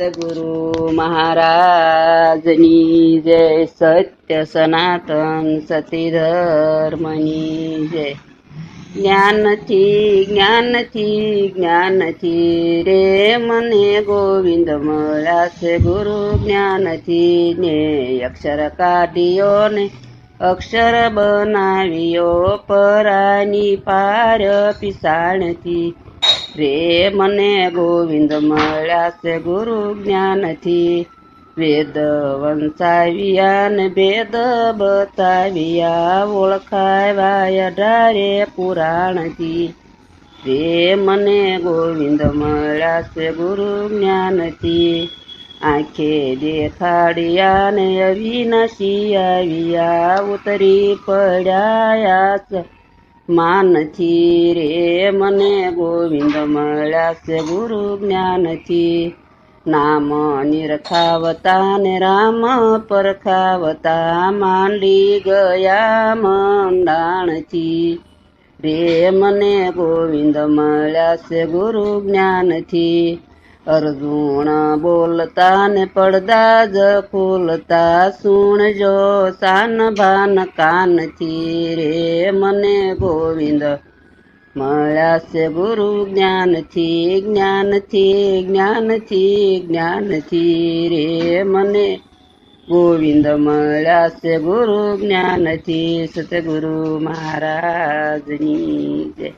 ગુરુ મહારાજની જય. સત્ય સનાતન સતી ધર્મની જય. જ્ઞાનથી રે મને ગોવિંદ મળ્યા છે. ગુરુ જ્ઞાનથી ને અક્ષર કાઢ્યો ને અક્ષર બનાવ્યો. પરાની પાર પિસાણથી રે મને ગોવિંદ મળ્યા છે. ગુરુ જ્ઞાનથી વેદ વંચાવ્યા ને ભેદ બતાવ્યા. ઓળખાવ્યા 18 પુરાણથી રે મને ગોવિંદ મળ્યા છે. ગુરુ જ્ઞાનથી આંખે દેખાડ્યા ને અવિનાશી આવ્યા. ઉતરી પડ્યા માનથી રે મને ગોવિંદ મળ્યા છે. ગુરુ જ્ઞાનથી નામ નિરખાવતા ને રામ પરખાવતા. માંડી ગયા મંડાણથી રે મને ગોવિંદ મળ્યા છે. ગુરુ જ્ઞાનથી અર્જુન બોલતા ને પડદા જ ખોલતા. સુણજો સાન ભાન કાનથી રે મને ગોવિંદ મળ્યા છે. ગુરુ જ્ઞાનથી રે મને ગોવિંદ મળ્યા છે. ગુરુ જ્ઞાનથી. સતગુરુ મહારાજની જય.